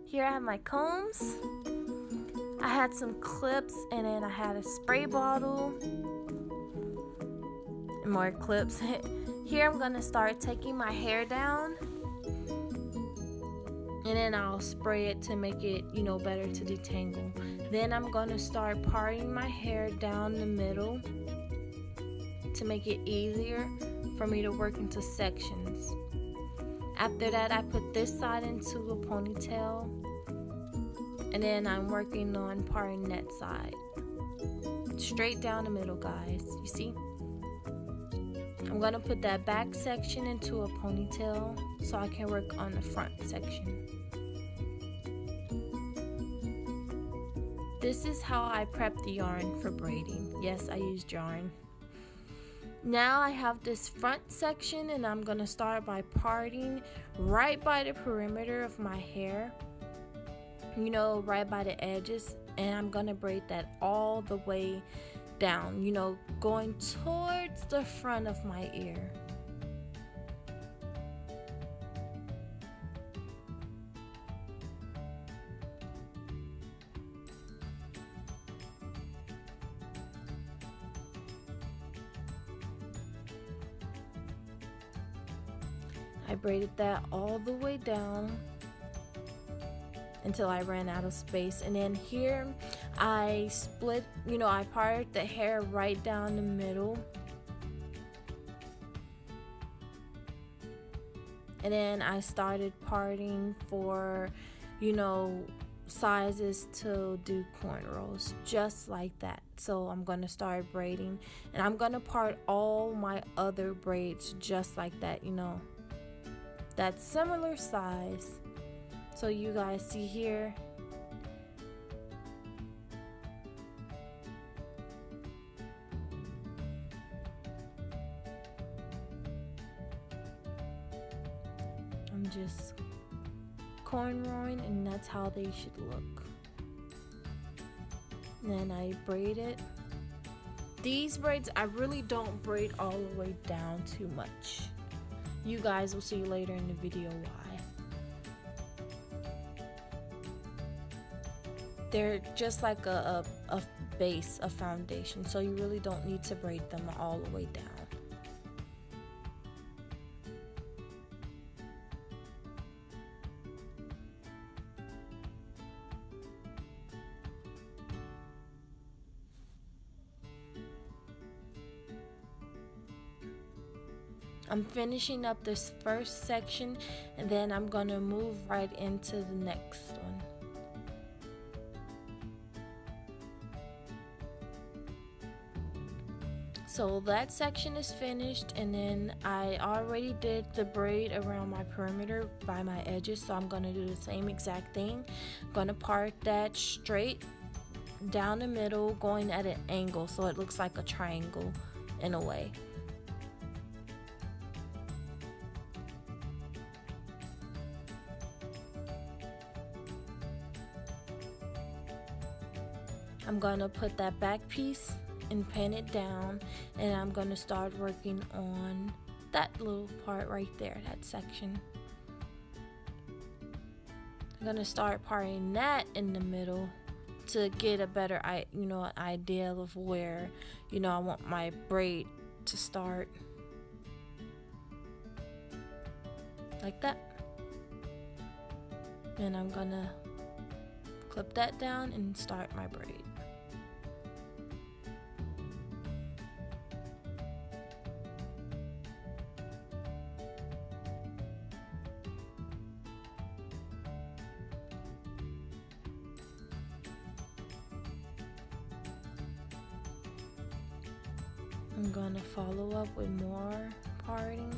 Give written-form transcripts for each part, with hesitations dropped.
Here I have my combs. I had some clips, and then I had a spray bottle and more clips. Here I'm gonna start taking my hair down, and then I'll spray it to make it, better to detangle. Then I'm gonna start parting my hair down the middle to make it easier for me to work into sections. After that, I put this side into a ponytail, and then I'm working on parting that side. Straight down the middle, guys. You see? I'm gonna put that back section into a ponytail so I can work on the front section. This is how I prep the yarn for braiding. Yes, I used yarn. Now I have this front section, and I'm gonna start by parting right by the perimeter of my hair, right by the edges, and I'm gonna braid that all the way down, going towards the front of my ear. I braided that all the way down until I ran out of space, and then here I split, I parted the hair right down the middle, and then I started parting for, sizes to do cornrows, just like that. So I'm gonna start braiding, and I'm gonna part all my other braids just like that, that similar size. So you guys see here, I'm just cornrowing, and that's how they should look. And then I braid it. These braids, I really don't braid all the way down too much. You guys will see later in the video why. They're just like a base, a foundation, so you really don't need to braid them all the way down. I'm finishing up this first section, and then I'm gonna move right into the next one. So that section is finished, and then I already did the braid around my perimeter by my edges, so I'm gonna do the same exact thing. I'm gonna part that straight down the middle, going at an angle so it looks like a triangle in a way. I'm gonna put that back piece and pin it down, and I'm gonna start working on that little part right there, that section. I'm gonna start parting that in the middle to get a better idea of where I want my braid to start, like that. And I'm gonna clip that down and start my braid. I'm gonna follow up with more parting.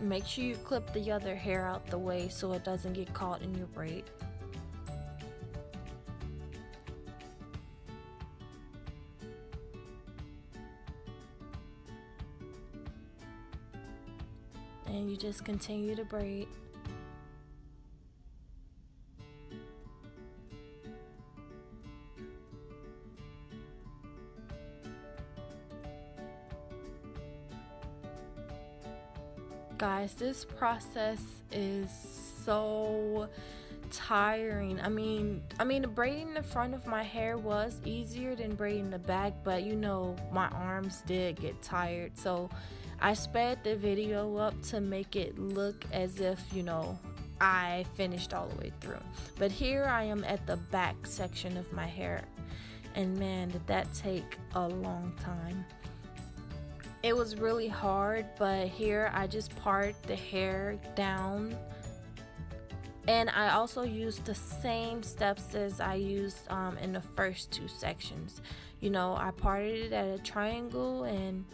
Make sure you clip the other hair out the way so it doesn't get caught in your braid. And you just continue to braid. Guys, this process is so tiring. Braiding the front of my hair was easier than braiding the back, but my arms did get tired, so I sped the video up to make it look as if I finished all the way through. But here I am at the back section of my hair, and man, did that take a long time. It was really hard, but here I just part the hair down, and I also used the same steps as I used in the first two sections. I parted it at a triangle, and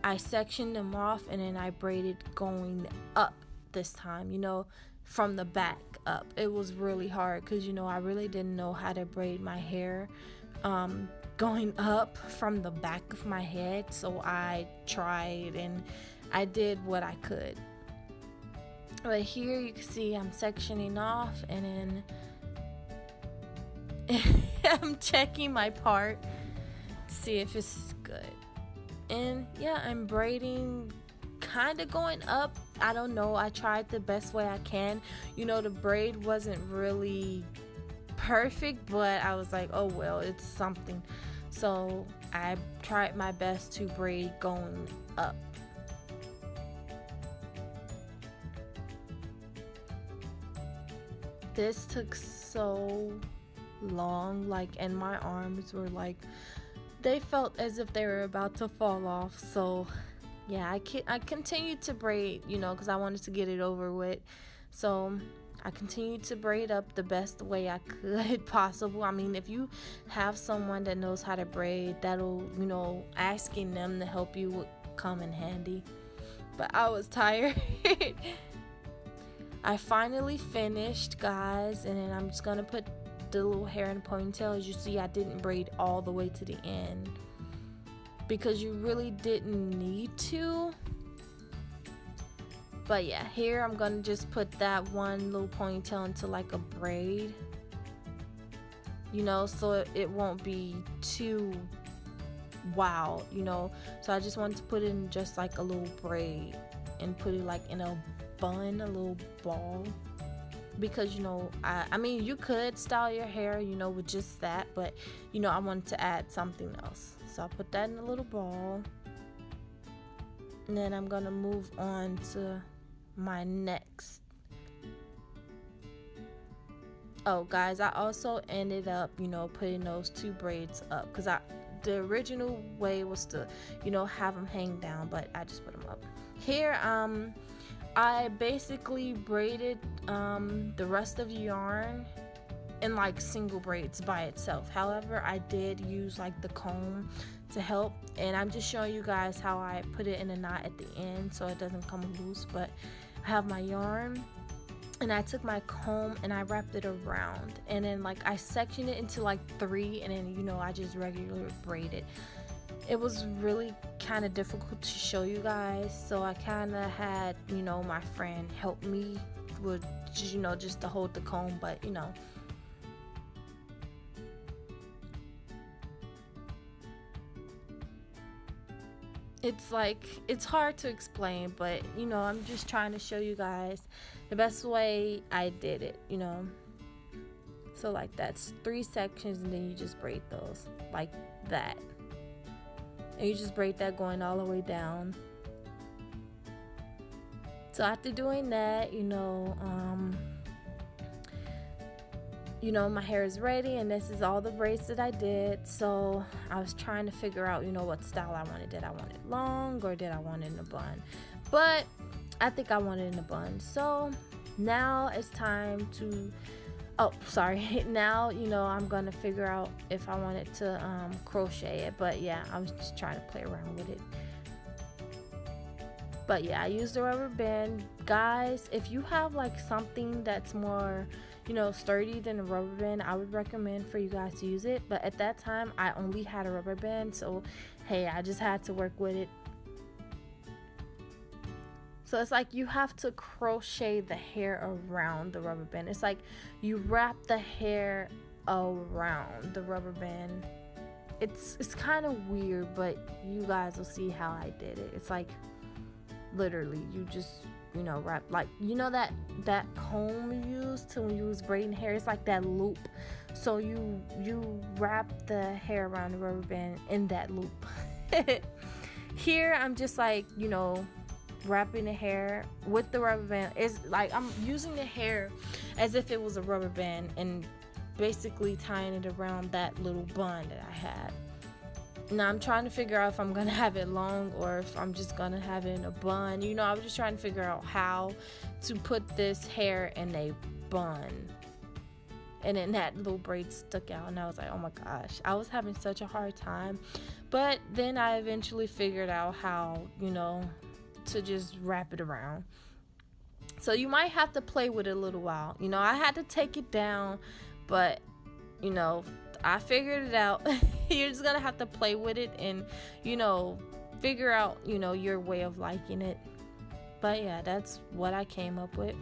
I sectioned them off, and then I braided going up this time, from the back up. It was really hard because I really didn't know how to braid my hair going up from the back of my head, so I tried and I did what I could. But here you can see I'm sectioning off, and then I'm checking my part to see if it's good. And yeah, I'm braiding, kind of going up. I don't know, I tried the best way I can. The braid wasn't really perfect, but I was like, oh well, it's something. So I tried my best to braid going up. This took so long, and my arms were they felt as if they were about to fall off. So yeah, I continued to braid, because I wanted to get it over with. So I continued to braid up the best way I could possible. If you have someone that knows how to braid, that'll, asking them to help you would come in handy. But I was tired. I finally finished, guys, and then I'm just gonna put the little hair in a ponytail. As you see, I didn't braid all the way to the end because you really didn't need to. But yeah, here I'm gonna just put that one little ponytail into a braid, so it won't be too wild, so I just wanted to put it in just a little braid and put it in a bun, a little ball, because you could style your hair with just that, but I wanted to add something else, so I'll put that in a little ball. And then I'm gonna move on to my next. Oh guys, I also ended up putting those two braids up, because the original way was to have them hang down, but I just put them up. Here I basically braided the rest of the yarn in single braids by itself. However, I did use the comb to help, and I'm just showing you guys how I put it in a knot at the end so it doesn't come loose. But I have my yarn, and I took my comb and I wrapped it around, and then I sectioned it into 3, and then I just regularly braided. It was really kind of difficult to show you guys, so I kind of had my friend help me with just to hold the comb, but it's hard to explain, but I'm just trying to show you guys the best way I did it. So that's 3 sections, and then you just braid those like that, and you just braid that going all the way down. So after doing that, my hair is ready, and this is all the braids that I did. So I was trying to figure out what style I wanted. Did I want it long, or did I want it in a bun? But I think I want it in a bun. So now it's time to now I'm gonna figure out if I wanted to crochet it. But yeah, I was just trying to play around with it. But yeah, I used the rubber band. Guys, if you have something that's more sturdy than a rubber band, I would recommend for you guys to use it. But at that time I only had a rubber band, so hey, I just had to work with it. So it's you have to crochet the hair around the rubber band. It's you wrap the hair around the rubber band. It's kind of weird, but you guys will see how I did it. It's Literally, you just, you know, wrap, like, you know that comb you use to when you was braiding hair, it's like that loop. So you wrap the hair around the rubber band in that loop. Here I'm just like, you know, wrapping the hair with the rubber band. It's like I'm using the hair as if it was a rubber band and basically tying it around that little bun that I had. Now I'm trying to figure out if I'm gonna have it long or if I'm just gonna have it in a bun. You know, I was just trying to figure out how to put this hair in a bun. And then that little braid stuck out, and I was like, oh my gosh, I was having such a hard time. But then I eventually figured out how, you know, to just wrap it around. So you might have to play with it a little while. You know, I had to take it down, but, you know, I figured it out. You're just gonna have to play with it and, you know, figure out, you know, your way of liking it. But yeah, that's what I came up with.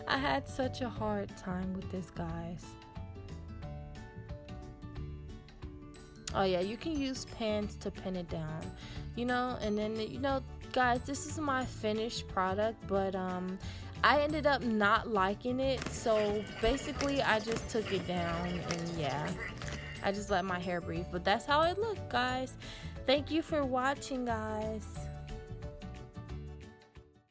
I had such a hard time with this, guys. Oh yeah, you can use pins to pin it down, you know. And then, you know, guys, this is my finished product, but I ended up not liking it, so basically I just took it down, and yeah, I just let my hair breathe. But that's how it looked, guys. Thank you for watching, guys.